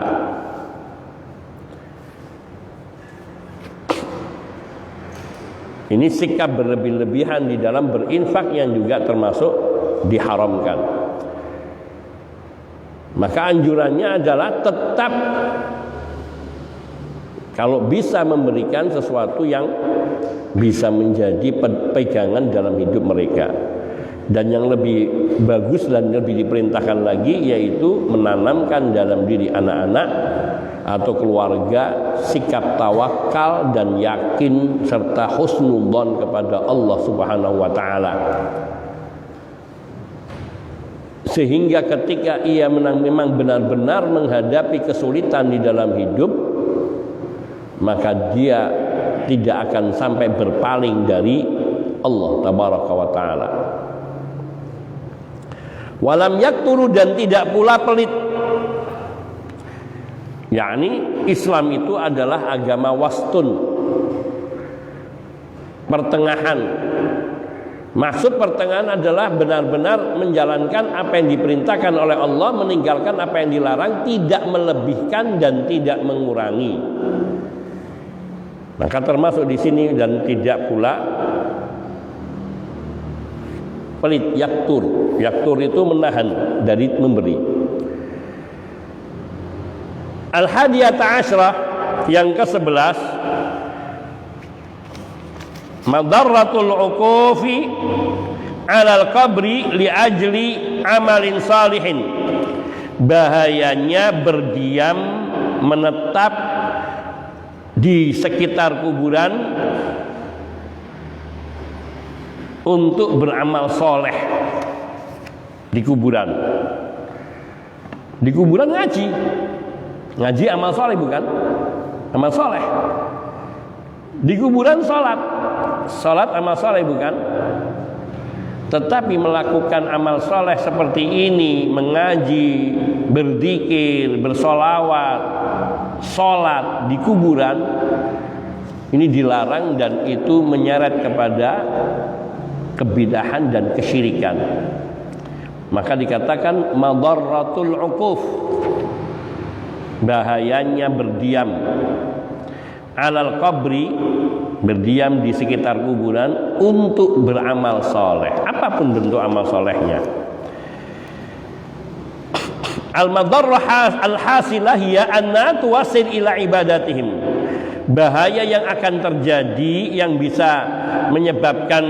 Ini sikap berlebih-lebihan di dalam berinfak yang juga termasuk diharamkan. Maka anjurannya adalah tetap kalau bisa memberikan sesuatu yang bisa menjadi pegangan dalam hidup mereka. Dan yang lebih bagus dan lebih diperintahkan lagi yaitu menanamkan dalam diri anak-anak atau keluarga sikap tawakal dan yakin serta husnudzon kepada Allah Subhanahu wa taala. Sehingga ketika ia memang benar-benar menghadapi kesulitan di dalam hidup, maka dia tidak akan sampai berpaling dari Allah tabaraka wa taala. Walam yakturu, dan tidak pula pelit. yakni Islam itu adalah agama wastun, pertengahan. Maksud pertengahan adalah benar-benar menjalankan apa yang diperintahkan oleh Allah, meninggalkan apa yang dilarang, tidak melebihkan dan tidak mengurangi. Maka termasuk di sini dan tidak pula pelit, yaktur. Yaktur itu menahan dari memberi. Al-hadiyata asyrah, yang ke-11, madarratul uqufi alal qabri li ajli amalin salihin. Bahayanya berdiam, menetap di sekitar kuburan untuk beramal soleh. Di kuburan, di kuburan ngaji amal soleh, bukan amal soleh. Di kuburan sholat amal soleh, bukan. Tetapi melakukan amal soleh seperti ini, mengaji, berzikir, bersolawat, sholat di kuburan, ini dilarang dan itu menyeret kepada kebidahan dan kesyirikan. Maka dikatakan madarratul uquf, bahayanya berdiam alal qabri, berdiam di sekitar kuburan untuk beramal soleh, apapun bentuk amal solehnya. Al-madarrah al-hasilah hiya anna tuwasil ila ibadatihim, bahaya yang akan terjadi, yang bisa menyebabkan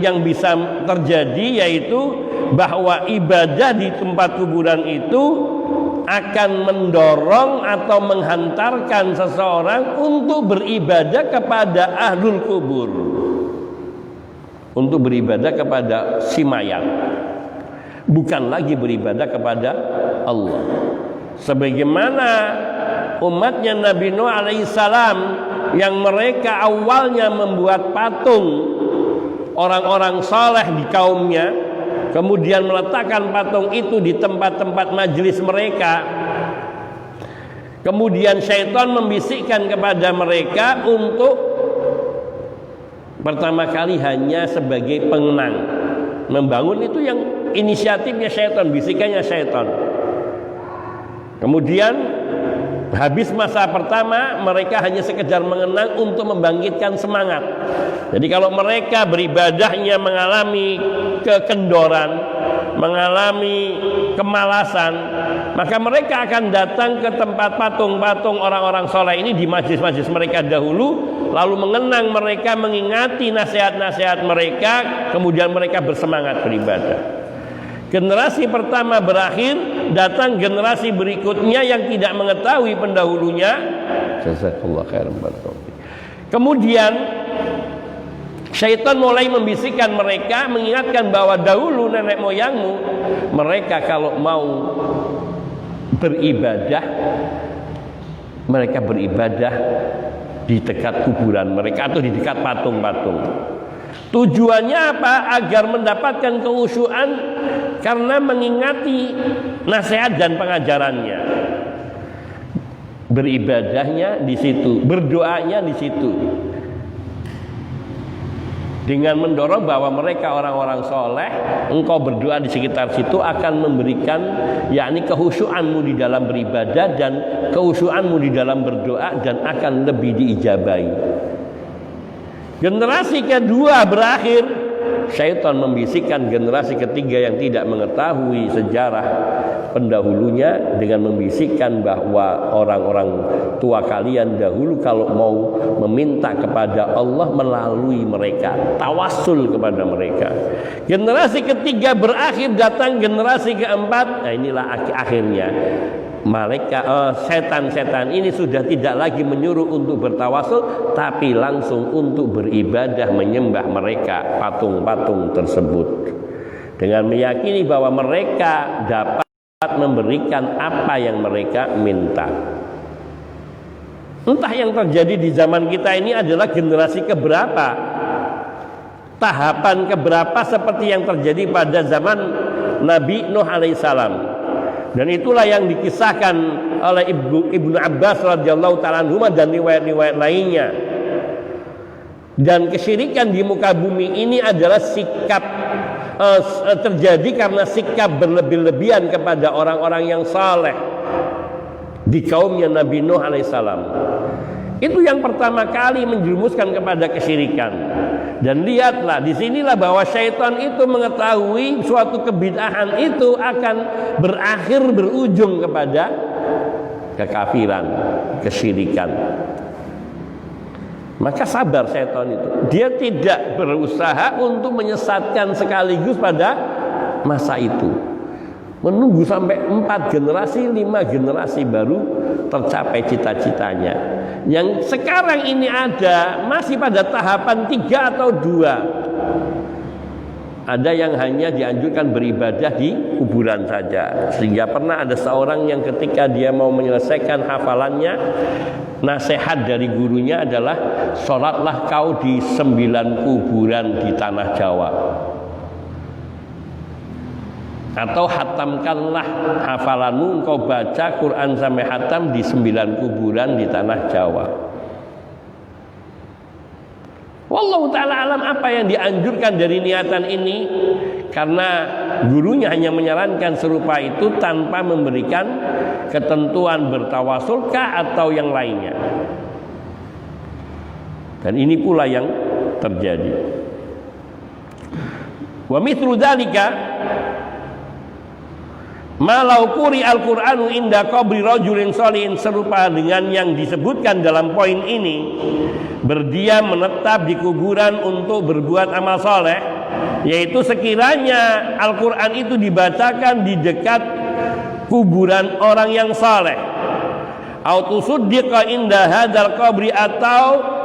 yang bisa terjadi yaitu bahwa ibadah di tempat kuburan itu akan mendorong atau menghantarkan seseorang untuk beribadah kepada ahlul kubur, untuk beribadah kepada si mayat, bukan lagi beribadah kepada Allah. Sebagaimana umatnya Nabi Nuh alaihissalam yang mereka awalnya membuat patung orang-orang saleh di kaumnya, kemudian meletakkan patung itu di tempat-tempat majelis mereka. Kemudian syaitan membisikkan kepada mereka untuk pertama kali hanya sebagai pengenang. Membangun itu yang inisiatifnya syaitan, bisikannya syaitan. Kemudian habis masa pertama mereka hanya sekedar mengenang untuk membangkitkan semangat. Jadi kalau mereka beribadahnya mengalami kekendoran, mengalami kemalasan, maka mereka akan datang ke tempat patung-patung orang-orang soleh ini di majlis-majlis mereka dahulu, lalu mengenang mereka, mengingati nasihat-nasihat mereka, kemudian mereka bersemangat beribadah. Generasi pertama berakhir, datang generasi berikutnya yang tidak mengetahui pendahulunya. Jazakallah khairan. Kemudian syaitan mulai membisikkan mereka, mengingatkan bahwa dahulu nenek moyangmu, mereka kalau mau beribadah, mereka beribadah di dekat kuburan mereka atau di dekat patung-patung. Tujuannya apa? Agar mendapatkan kekhusyuan karena mengingati nasihat dan pengajarannya. Beribadahnya di situ, berdoanya di situ. Dengan mendorong bahwa mereka orang-orang soleh, engkau berdoa di sekitar situ akan memberikan yakni kekhusyuanmu di dalam beribadah dan kekhusyuanmu di dalam berdoa, dan akan lebih diijabahi. Generasi kedua berakhir, syaitan membisikkan generasi ketiga yang tidak mengetahui sejarah pendahulunya dengan membisikkan bahwa orang-orang tua kalian dahulu kalau mau meminta kepada Allah melalui mereka, tawassul kepada mereka. Generasi ketiga berakhir, datang generasi keempat. Nah, inilah akhirnya malaikat setan-setan ini sudah tidak lagi menyuruh untuk bertawasul, tapi langsung untuk beribadah menyembah mereka patung-patung tersebut, dengan meyakini bahwa mereka dapat memberikan apa yang mereka minta. Entah yang terjadi di zaman kita ini adalah generasi keberapa, tahapan keberapa seperti yang terjadi pada zaman Nabi Nuh alaihissalam. Dan itulah yang dikisahkan oleh Ibnu Abbas radhiyallahu ta'ala anhu dan riwayat-riwayat lainnya. Dan kesyirikan di muka bumi ini adalah sikap terjadi karena sikap berlebih-lebihan kepada orang-orang yang saleh di kaumnya Nabi Nuh alaihissalam. Itu yang pertama kali menjerumuskan kepada kesyirikan. Dan lihatlah, disinilah bahwa syaitan itu mengetahui suatu kebid'ahan itu akan berakhir berujung kepada kekafiran, kesyirikan. Maka sabar syaitan itu. Dia tidak berusaha untuk menyesatkan sekaligus pada masa itu. Menunggu sampai 4 generasi, 5 generasi baru tercapai cita-citanya. Yang sekarang ini ada masih pada tahapan 3 atau 2. Ada yang hanya dianjurkan beribadah di kuburan saja. Sehingga pernah ada seorang yang ketika dia mau menyelesaikan hafalannya, nasihat dari gurunya adalah sholatlah kau di 9 kuburan di tanah Jawa, atau hatamkanlah hafalanmu, engkau baca Quran sampai hatam di 9 kuburan di tanah Jawa. Wallahu ta'ala alam apa yang dianjurkan dari niatan ini, karena gurunya hanya menyarankan serupa itu tanpa memberikan ketentuan bertawasulkah atau yang lainnya. Dan ini pula yang terjadi. Wa mithlu dzalika malau quri al-Qur'anu inda qabri rajulin sholihin, serupa dengan yang disebutkan dalam poin ini, berdiam menetap di kuburan untuk berbuat amal soleh, yaitu sekiranya Al-Quran itu dibacakan di dekat kuburan orang yang soleh, autusuddiqa inda hadal qabri, atau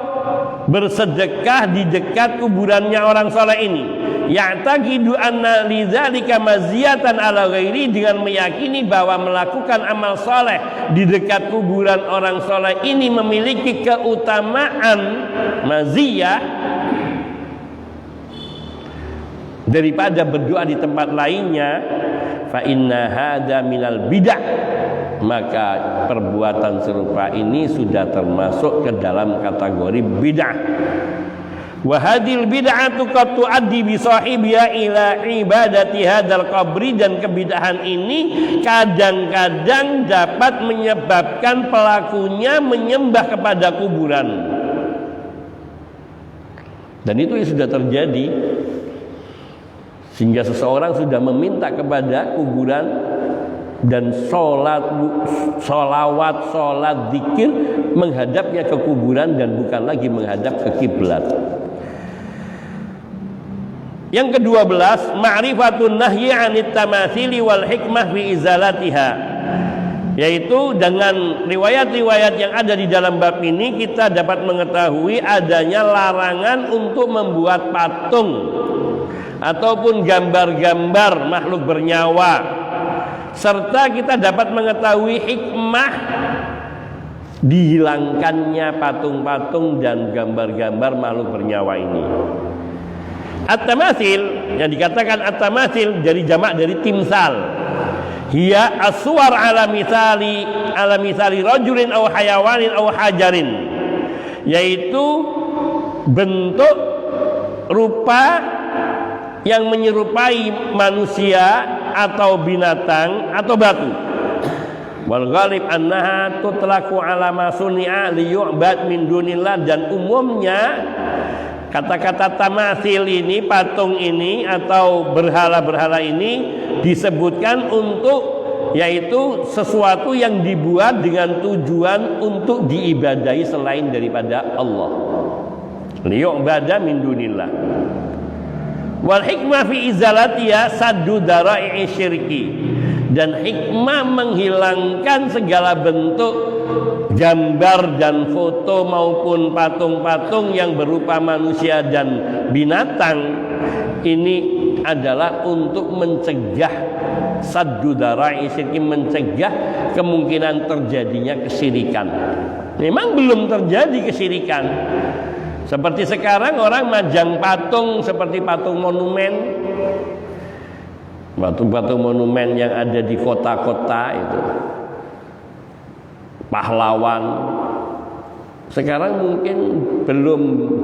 bersedekah di dekat kuburannya orang soleh ini, ya'taqidu anna lidzalika maziyatan ala ghairi, dengan meyakini bahwa melakukan amal soleh di dekat kuburan orang soleh ini memiliki keutamaan maziyah daripada berdoa di tempat lainnya, fa inna hadza minal bid'ah, maka perbuatan serupa ini sudah termasuk ke dalam kategori bid'ah. Wa hadhil bid'atu qad tuaddi bi sahibiha ila ibadati hadzal qabri, dan kebid'ahan ini kadang-kadang dapat menyebabkan pelakunya menyembah kepada kuburan. Dan itu sudah terjadi, sehingga seseorang sudah meminta kepada kuburan dan sholawat, zikir menghadapnya ke kuburan dan bukan lagi menghadap ke kiblat. Yang ke-12, ma'rifatun nahyi 'anit tamatsili wal hikmah fi izalatiha, yaitu dengan riwayat-riwayat yang ada di dalam bab ini kita dapat mengetahui adanya larangan untuk membuat patung ataupun gambar-gambar makhluk bernyawa, serta kita dapat mengetahui hikmah dihilangkannya patung-patung dan gambar-gambar makhluk bernyawa ini. At-tamatsil, yang dikatakan at-tamatsil dari jamak dari timsal, hiya aswar ala misali rajulin aw hayawanin aw hajarin, yaitu bentuk rupa yang menyerupai manusia atau binatang atau batu. Wal ghalib annaha tutlaqu ala ma suni'a liyu'bad min dunillah, dan umumnya kata-kata tamatsil ini, patung ini atau berhala-berhala ini disebutkan untuk, yaitu sesuatu yang dibuat dengan tujuan untuk diibadahi selain daripada Allah. Liyu'bada min dunillah. Wal hikmah fi izalatiha saddu dara'i syirki, dan hikmah menghilangkan segala bentuk gambar dan foto maupun patung-patung yang berupa manusia dan binatang ini adalah untuk mencegah saddu dara'i syirki, mencegah kemungkinan terjadinya kesyirikan. Memang belum terjadi kesyirikan. Seperti sekarang orang majang patung seperti patung monumen, patung-patung monumen yang ada di kota-kota itu, pahlawan. Sekarang mungkin belum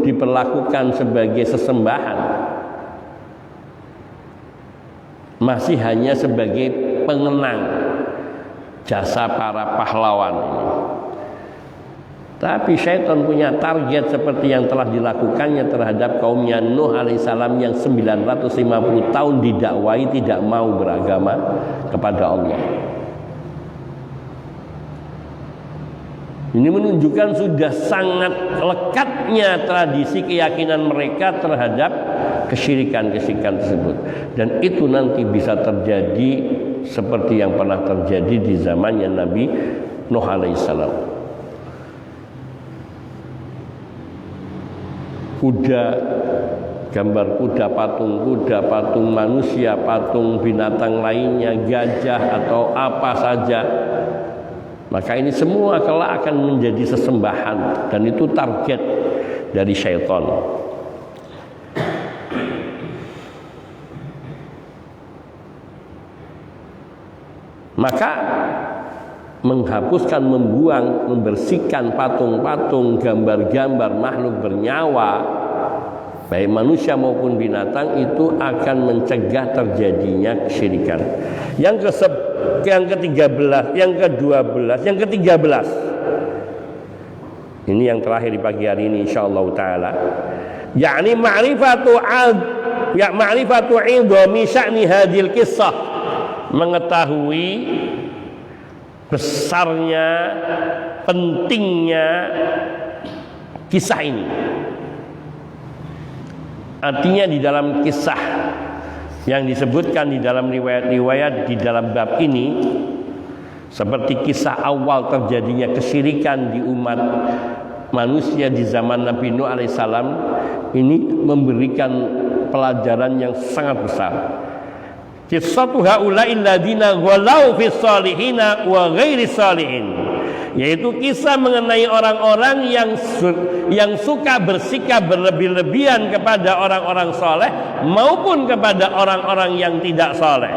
diperlakukan sebagai sesembahan, masih hanya sebagai pengenang jasa para pahlawan ini. Tapi syaitan punya target seperti yang telah dilakukannya terhadap kaumnya Nuh alaihissalam yang 950 tahun didakwai tidak mau beragama kepada Allah. Ini menunjukkan sudah sangat lekatnya tradisi keyakinan mereka terhadap kesyirikan-kesyirikan tersebut. Dan itu nanti bisa terjadi seperti yang pernah terjadi di zamannya Nabi Nuh alaihissalam. Kuda, gambar kuda, patung manusia, patung binatang lainnya, gajah atau apa saja, maka ini semua kelak akan menjadi sesembahan, dan itu target dari syaitan. Maka menghapuskan, membuang, membersihkan patung-patung, gambar-gambar makhluk bernyawa baik manusia maupun binatang, itu akan mencegah terjadinya kesyirikan. Yang ke-13, yang ke-12, yang ke-13. Ini yang terakhir di pagi hari ini insyaallah taala. Yakni ma'rifatu 'idhami sya'ni hadhil qissah, mengetahui besarnya, pentingnya kisah ini. Artinya di dalam kisah yang disebutkan di dalam riwayat-riwayat di dalam bab ini, seperti kisah awal terjadinya kesyirikan di umat manusia di zaman Nabi Nuh alaihissalam, ini memberikan pelajaran yang sangat besar. Qissatu haula'il ladzina ghalau fis salihina wa ghairi salihin, yaitu kisah mengenai orang-orang yang suka bersikap berlebih-lebihan kepada orang-orang soleh maupun kepada orang-orang yang tidak soleh.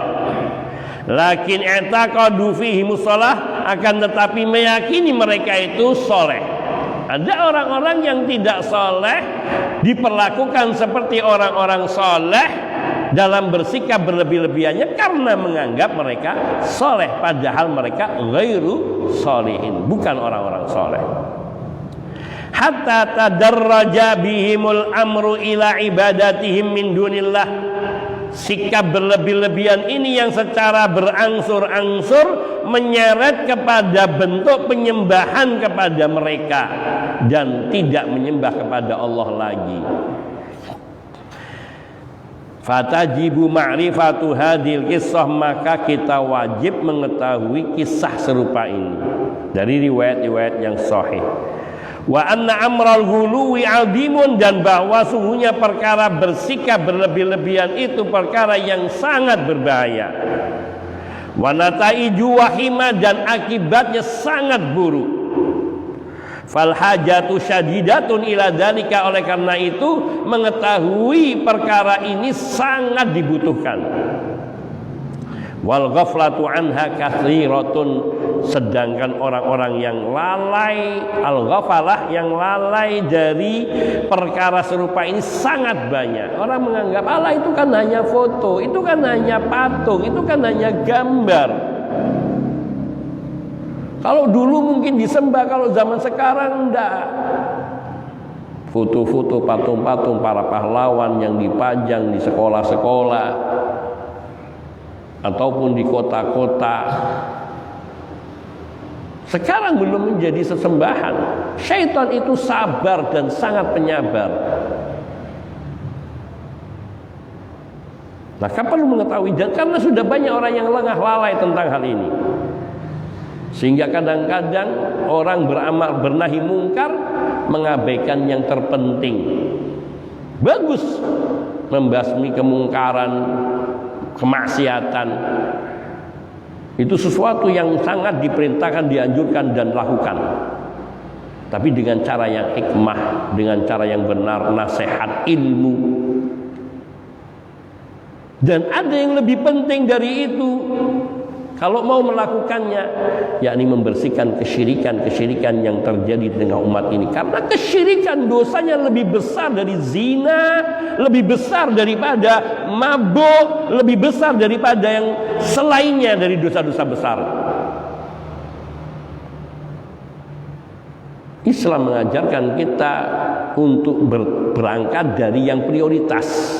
Lakin i'taqadu fihi musalah, akan tetapi meyakini mereka itu soleh. Ada orang-orang yang tidak soleh diperlakukan seperti orang-orang soleh dalam bersikap berlebih-lebihannya karena menganggap mereka soleh, padahal mereka ghairu solihin, bukan orang-orang soleh. Hatta tadarraja bihimul amru ila ibadatihim min dunillah. Sikap berlebih-lebihan ini yang secara berangsur-angsur menyeret kepada bentuk penyembahan kepada mereka dan tidak menyembah kepada Allah lagi. Fatajibu ma'rifatu hadhil qissah, maka kita wajib mengetahui kisah serupa ini dari riwayat-riwayat yang sahih. Wa anna amral ghuluwi 'azimun, dan bahwa sungguhnya perkara bersikap berlebih-lebihan itu perkara yang sangat berbahaya. Wa nataiju wahima, dan akibatnya sangat buruk. Fal hajatu syadidatun ila dzalika, oleh karena itu mengetahui perkara ini sangat dibutuhkan. Wal ghaflatu anha katsiratun, sedangkan orang-orang yang lalai, al-ghafalah, yang lalai dari perkara serupa ini sangat banyak. Orang menganggap Allah itu kan hanya foto, itu kan hanya patung, itu kan hanya gambar. Kalau dulu mungkin disembah, kalau zaman sekarang enggak. Foto-foto, patung-patung para pahlawan yang dipajang di sekolah-sekolah ataupun di kota-kota, sekarang belum menjadi sesembahan. Syaitan itu sabar dan sangat penyabar. Maka perlu mengetahui, dan karena sudah banyak orang yang lengah lalai tentang hal ini, sehingga kadang-kadang orang beramal bernahi mungkar mengabaikan yang terpenting. Bagus membasmi kemungkaran, kemaksiatan, itu sesuatu yang sangat diperintahkan, dianjurkan dan lakukan, tapi dengan cara yang hikmah, dengan cara yang benar, nasihat, ilmu. Dan ada yang lebih penting dari itu kalau mau melakukannya, yakni membersihkan kesyirikan-kesyirikan yang terjadi dengan umat ini. Karena kesyirikan dosanya lebih besar dari zina, lebih besar daripada mabuk, lebih besar daripada yang selainnya dari dosa-dosa besar. Islam mengajarkan kita untuk berangkat dari yang prioritas,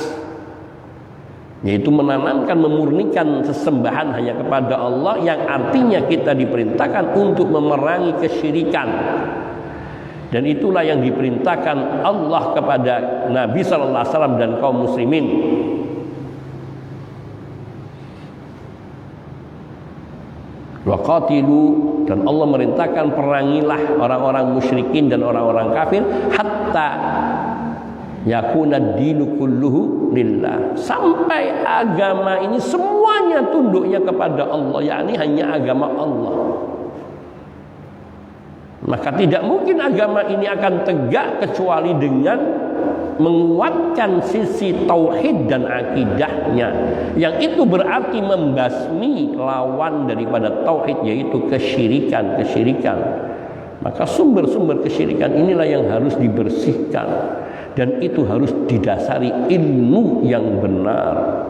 yaitu menanamkan, memurnikan sesembahan hanya kepada Allah, yang artinya kita diperintahkan untuk memerangi kesyirikan. Dan itulah yang diperintahkan Allah kepada Nabi sallallahu alaihi wasallam dan kaum muslimin. Waqatilu, dan Allah merintahkan perangilah orang-orang musyrikin dan orang-orang kafir hatta yakuna dinu kulluhu lillah, sampai agama ini semuanya tunduknya kepada Allah, yakni hanya agama Allah. Maka tidak mungkin agama ini akan tegak kecuali dengan menguatkan sisi tauhid dan akidahnya, yang itu berarti membasmi lawan daripada tauhid, yaitu kesyirikan. Maka sumber-sumber kesyirikan inilah yang harus dibersihkan. dan itu harus didasari ilmu yang benar.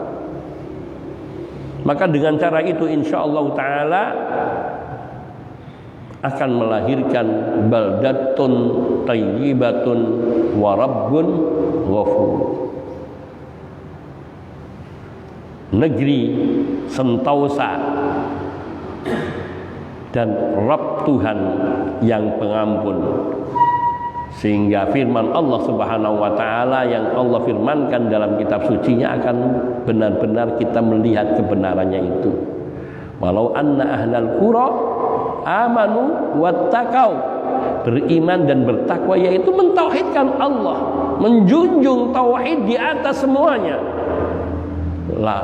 Maka dengan cara itu insyaallah taala akan melahirkan baldatun thayyibatun wa rabbun ghafur. Negeri sentosa dan Rabb Tuhan yang pengampun. Sehingga firman Allah Subhanahu wa taala yang Allah firmankan dalam kitab sucinya akan benar-benar kita melihat kebenarannya itu. Walau anna ahlal qura amanu wattaqau, beriman dan bertakwa, yaitu mentauhidkan Allah, menjunjung tauhid di atas semuanya. La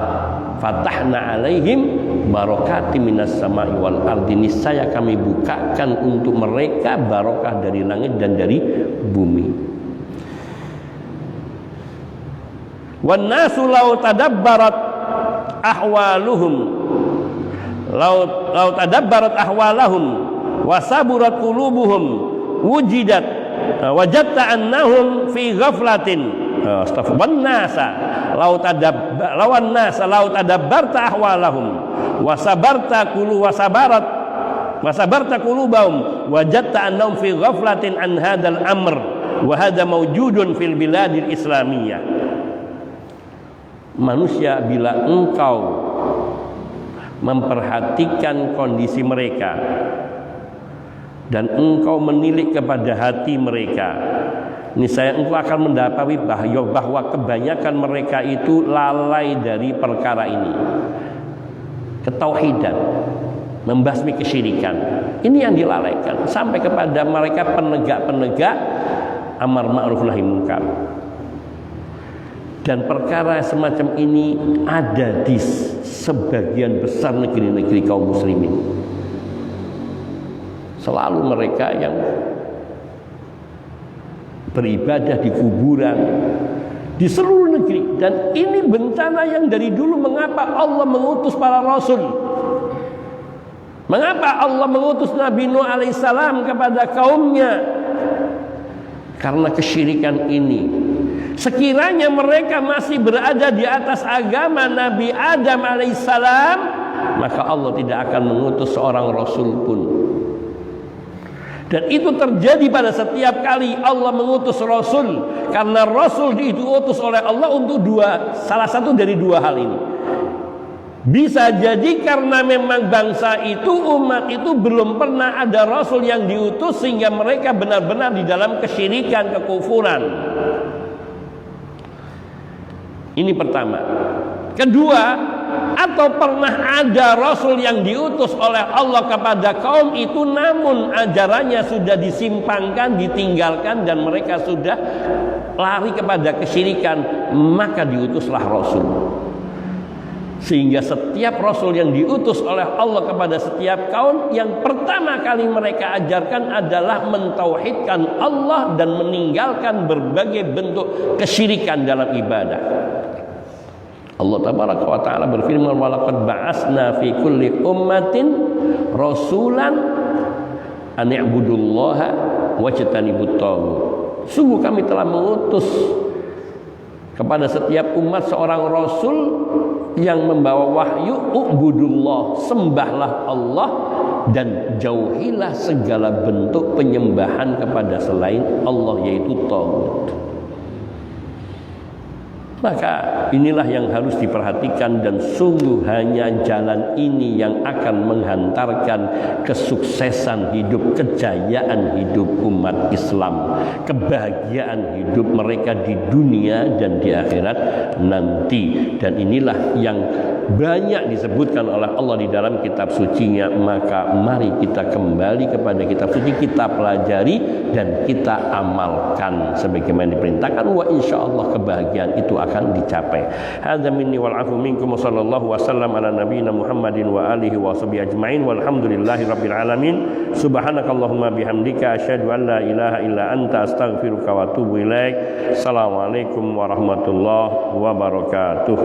fatahna alaihim barakatim minas sama'i wal ardi, niscaya kami bukakan untuk mereka barokah dari langit dan dari bumi. Wan nasu law tadabbarat ahwaluhum law tadabbarat ahwalahum wa saburat qulubuhum wujidat wajadta annahum fi ghaflatin. Wan nasa law tadabbarta ahwalahum wa sabarta qulubahum wajadta annahum fi ghaflatin an hadzal amr wa hadza mawjudun fil biladil islamiyah. Manusia, bila engkau memperhatikan kondisi mereka dan engkau menilik kepada hati mereka, niscaya engkau akan mendapati bahwa kebanyakan mereka itu lalai dari perkara ini. Ketauhidan, membasmi kesyirikan, ini yang dilalaikan sampai kepada mereka penegak-penegak amar ma'ruf nahi munkar. Dan perkara semacam ini ada di sebagian besar negeri-negeri kaum muslimin. Selalu mereka yang beribadah di kuburan di seluruh negeri, dan ini bencana yang dari dulu. Mengapa Allah mengutus para rasul? Mengapa Allah mengutus Nabi Nuh alaihissalam kepada kaumnya? Karena kesyirikan ini. Sekiranya mereka masih berada di atas agama Nabi Adam alaihissalam, maka Allah tidak akan mengutus seorang rasul pun. Dan itu terjadi pada setiap kali Allah mengutus rasul, karena rasul diutus oleh Allah untuk salah satu dari dua hal ini. Bisa jadi karena memang bangsa itu, umat itu belum pernah ada rasul yang diutus sehingga mereka benar-benar di dalam kesyirikan, kekufuran. Ini pertama. Kedua, atau pernah ada rasul yang diutus oleh Allah kepada kaum itu, namun ajarannya sudah disimpangkan, ditinggalkan, dan mereka sudah lari kepada kesyirikan, maka diutuslah rasul. Sehingga setiap rasul yang diutus oleh Allah kepada setiap kaum, yang pertama kali mereka ajarkan adalah mentauhidkan Allah dan meninggalkan berbagai bentuk kesyirikan dalam ibadah. Allah tabaraka wa ta'ala berfirman, walaqad ba'asna fi kulli ummatin rasulan an i'budullaha wajtanibut taghut. Sungguh kami telah mengutus kepada setiap umat seorang rasul yang membawa wahyu, ubudullah, sembahlah Allah dan jauhilah segala bentuk penyembahan kepada selain Allah, yaitu taghut. Maka inilah yang harus diperhatikan, dan sungguh hanya jalan ini yang akan menghantarkan kesuksesan hidup, kejayaan hidup umat Islam, kebahagiaan hidup mereka di dunia dan di akhirat nanti. Dan inilah yang banyak disebutkan oleh Allah di dalam kitab sucinya. Maka mari kita kembali kepada kitab suci, kita pelajari dan kita amalkan sebagaimana diperintahkan, wa insyaallah kebahagiaan itu akan dicapai. Hadza minni wal afu minkum, sallallahu wasallam ala nabiyyina Muhammadin wa alihi wa sahbihi ajmain, walhamdulillahi rabbil alamin. Subhanakallahumma bihamdika asyhadu an la ilaha illa anta astaghfiruka wa atubu ilaik. Assalamualaikum warahmatullahi wabarakatuh.